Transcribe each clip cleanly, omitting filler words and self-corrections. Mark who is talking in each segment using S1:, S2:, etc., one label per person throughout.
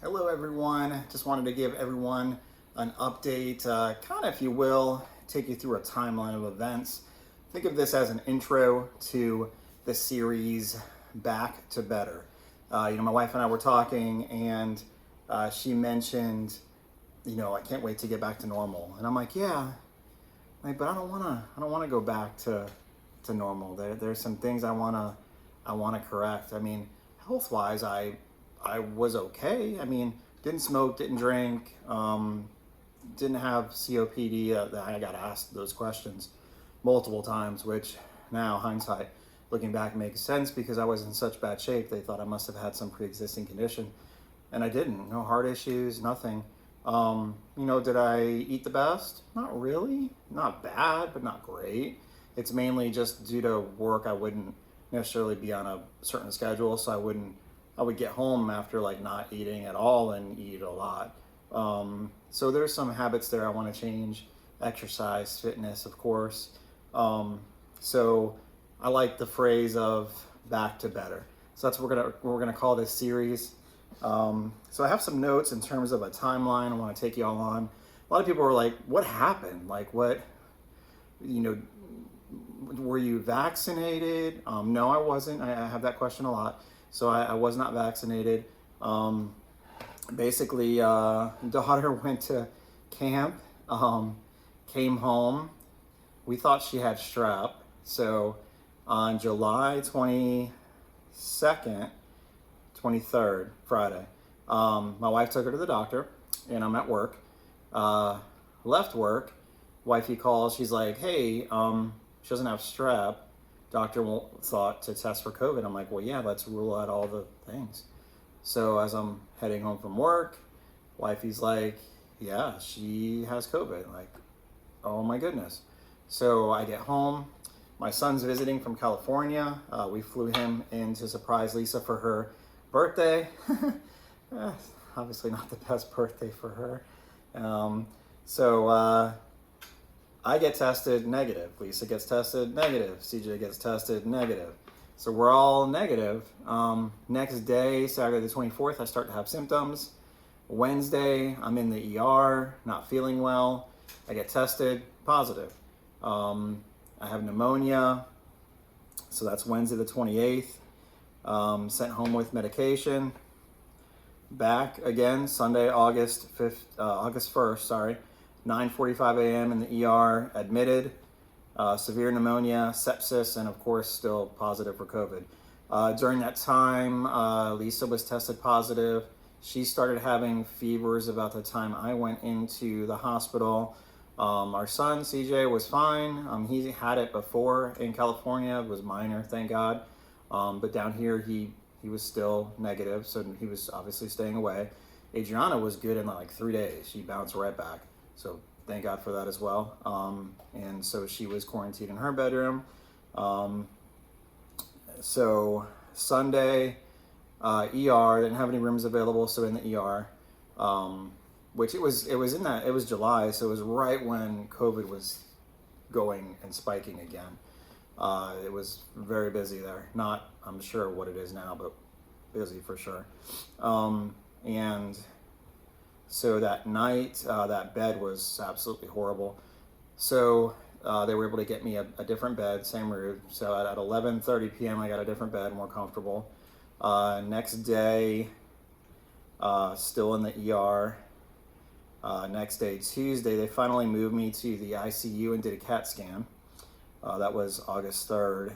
S1: Hello everyone, just wanted to give everyone an update, kind of if you will, take you through a timeline of events. Think of this as an intro to the series Back to Better. My wife and I were talking and she mentioned, I can't wait to get back to normal. And I'm like, yeah, but I don't wanna go back to normal. There's some things I wanna correct. I mean, health-wise, I was okay. I mean, didn't smoke, didn't drink, didn't have COPD. I got asked those questions multiple times, which now hindsight, looking back, makes sense because I was in such bad shape. They thought I must have had some pre-existing condition, and I didn't. No heart issues, nothing. Did I eat the best? Not really. Not bad, but not great. It's mainly just due to work. I wouldn't necessarily be on a certain schedule, so I would get home after like not eating at all and eat a lot. So there's some habits there I want to change. Exercise, fitness, of course. So I like the phrase of back to better. So that's what we're gonna call this series. So I have some notes in terms of a timeline I want to take you all on. A lot of people were like, what happened? Like what, were you vaccinated? No, I wasn't. I have that question a lot. So I was not vaccinated. Basically, daughter went to camp, came home. We thought she had strep. So on July 22nd, 23rd, Friday, my wife took her to the doctor, and I'm at work. Left work, wifey calls. She's like, hey, she doesn't have strep. Doctor thought to test for COVID. I'm like, well, yeah, let's rule out all the things. So as I'm heading home from work, wifey's like, yeah, she has COVID. Like, oh my goodness. So I get home. My son's visiting from California. We flew him in to surprise Lisa for her birthday. Obviously not the best birthday for her. I get tested negative. Lisa gets tested negative. CJ gets tested negative. So we're all negative. Next day, Saturday the 24th, I start to have symptoms. Wednesday, I'm in the ER, not feeling well. I get tested positive. I have pneumonia. So that's Wednesday the 28th. Sent home with medication. Back again, Sunday, August 1st, 9:45 a.m. in the ER, admitted, severe pneumonia, sepsis, and of course still positive for COVID. During that time, Lisa was tested positive. She started having fevers about the time I went into the hospital. Our son, CJ, was fine. He had it before in California. It was minor, thank God. But down here, he was still negative, so he was obviously staying away. Adriana was good in like 3 days. She bounced right back. So thank God for that as well. And so she was quarantined in her bedroom. So Sunday, ER, didn't have any rooms available, so in the ER, which it was July, so it was right when COVID was going and spiking again. It was very busy there. Not, I'm sure what it is now, but busy for sure. And so that night, that bed was absolutely horrible. So they were able to get me a different bed, same room. So at 11:30 p.m., I got a different bed, more comfortable. Next day, still in the ER. Next day, Tuesday, they finally moved me to the ICU and did a CAT scan. That was August 3rd.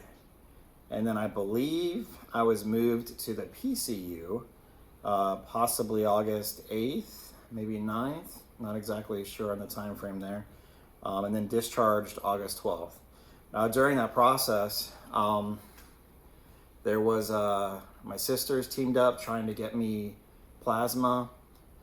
S1: And then I believe I was moved to the PCU, possibly August 8th. Maybe 9th, not exactly sure on the time frame there, and then discharged August 12th. During that process, there was my sisters teamed up trying to get me plasma.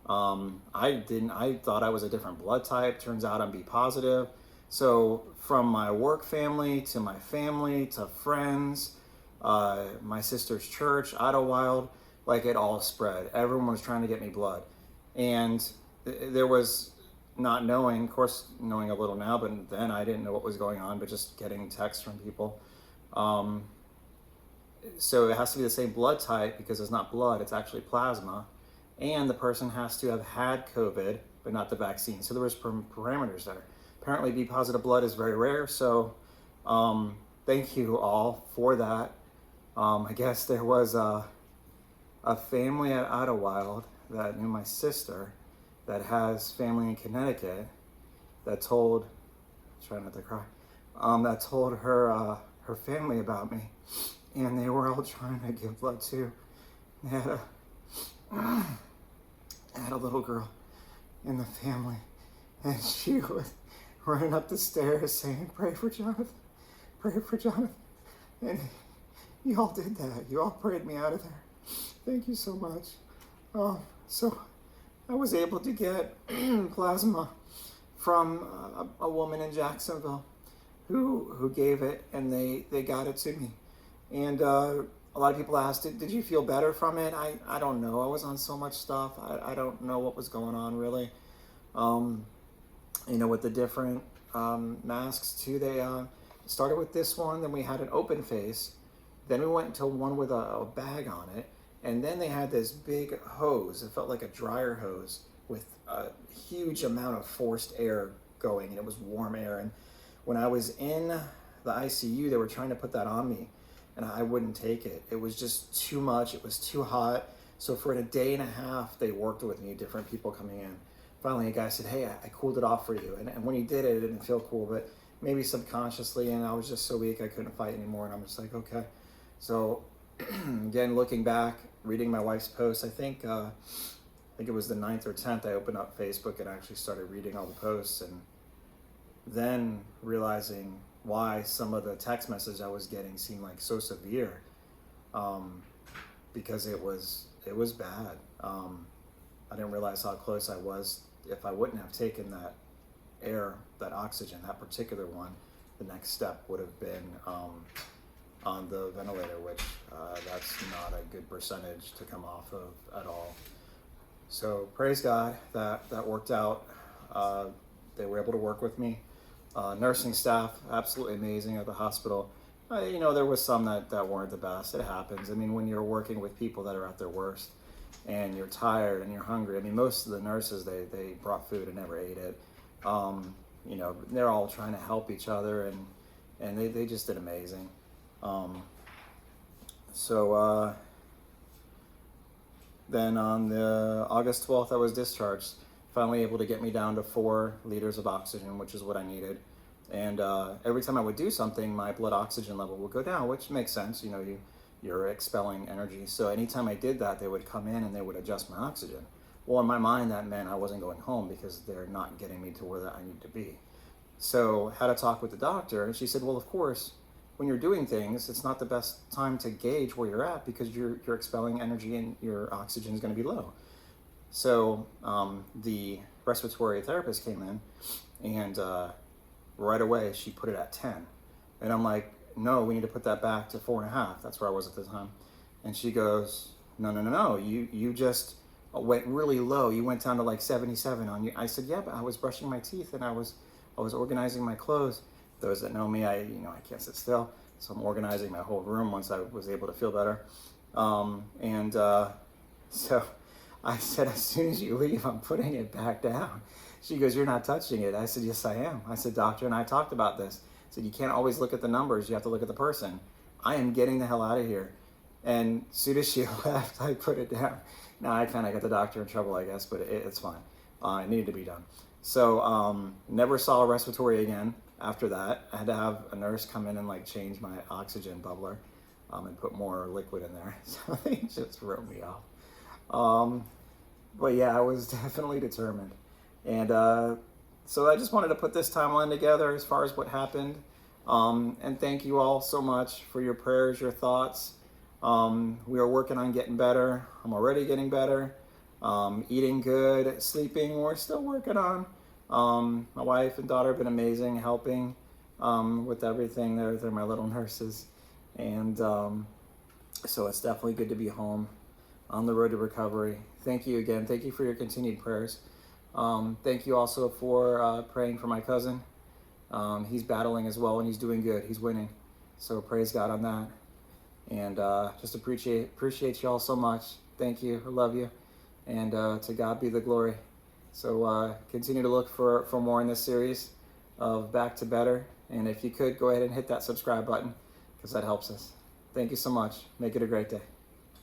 S1: I thought I was a different blood type. Turns out I'm B positive. So from my work family to my family to friends, my sister's church, Idlewild, like it all spread. Everyone was trying to get me blood. And there was not knowing, of course, knowing a little now, but then I didn't know what was going on, but just getting texts from people. So it has to be the same blood type because it's not blood, it's actually plasma. and the person has to have had COVID, but not the vaccine. So there was parameters there. Apparently B positive blood is very rare, so thank you all for that. I guess there was a family at Idlewild that knew my sister that has family in Connecticut that told, try not to cry, that told her her family about me, and they were all trying to give blood too. They had a little girl in the family, and she was running up the stairs saying, "Pray for Jonathan, pray for Jonathan," and you all did that. You all prayed me out of there. Thank you so much. So I was able to get plasma from a woman in Jacksonville who gave it, and they got it to me. And a lot of people asked, did you feel better from it? I don't know. I was on so much stuff. I don't know what was going on really. With the different masks too, they started with this one, then we had an open face, then we went to one with a bag on it, and then they had this big hose. It felt like a dryer hose with a huge amount of forced air going, and it was warm air. And when I was in the ICU, they were trying to put that on me, and I wouldn't take it. It was just too much. It was too hot. So for a day and a half, they worked with me, different people coming in. Finally, a guy said, "Hey, I cooled it off for you." And when he did it, it didn't feel cool, but maybe subconsciously, and I was just so weak I couldn't fight anymore, and I'm just like, okay. So again, looking back, reading my wife's post, I think it was the 9th or 10th, I opened up Facebook and actually started reading all the posts, and then realizing why some of the text messages I was getting seemed like so severe, because it was bad. I didn't realize how close I was. If I wouldn't have taken that air, that oxygen, that particular one, the next step would have been on the ventilator, which that's not a good percentage to come off of at all. So praise God that worked out. They were able to work with me. Nursing staff, absolutely amazing at the hospital. There was some that weren't the best. It happens. I mean, when you're working with people that are at their worst and you're tired and you're hungry, I mean, most of the nurses, they brought food and never ate it. They're all trying to help each other, and they just did amazing. Then on the August 12th, I was discharged, finally able to get me down to 4 liters of oxygen, which is what I needed. And every time I would do something, my blood oxygen level would go down, which makes sense. You're expelling energy. So anytime I did that, they would come in and they would adjust my oxygen. Well, in my mind, that meant I wasn't going home because they're not getting me to where I need to be. So I had a talk with the doctor, and she said, well, of course, when you're doing things, it's not the best time to gauge where you're at because you're expelling energy and your oxygen is going to be low. So the respiratory therapist came in, and right away she put it at 10. And I'm like, no, we need to put that back to 4.5. That's where I was at the time. And she goes, no. You just went really low. You went down to like 77 on you. I said, yeah, but I was brushing my teeth and I was organizing my clothes. Those that know me, I can't sit still. So I'm organizing my whole room once I was able to feel better. So I said, as soon as you leave, I'm putting it back down. She goes, you're not touching it. I said, yes, I am. I said, doctor and I talked about this. I said, you can't always look at the numbers. You have to look at the person. I am getting the hell out of here. And as soon as she left, I put it down. Now, I kind of got the doctor in trouble, I guess, but it's fine. It needed to be done. So never saw a respiratory again after that. I had to have a nurse come in and like change my oxygen bubbler and put more liquid in there. So they just wrote me off. But yeah, I was definitely determined. And so I just wanted to put this timeline together as far as what happened. And thank you all so much for your prayers, your thoughts. We are working on getting better. I'm already getting better. Eating good, sleeping, we're still working on. My wife and daughter have been amazing, helping with everything. They're my little nurses. And so it's definitely good to be home on the road to recovery. Thank you again. Thank you for your continued prayers. Thank you also for praying for my cousin. He's battling as well, and he's doing good. He's winning. So praise God on that. And just appreciate you all so much. Thank you. I love you. and to God be the glory. So continue to look for more in this series of Back to Better. And if you could, go ahead and hit that subscribe button, because that helps us. Thank you so much. Make it a great day.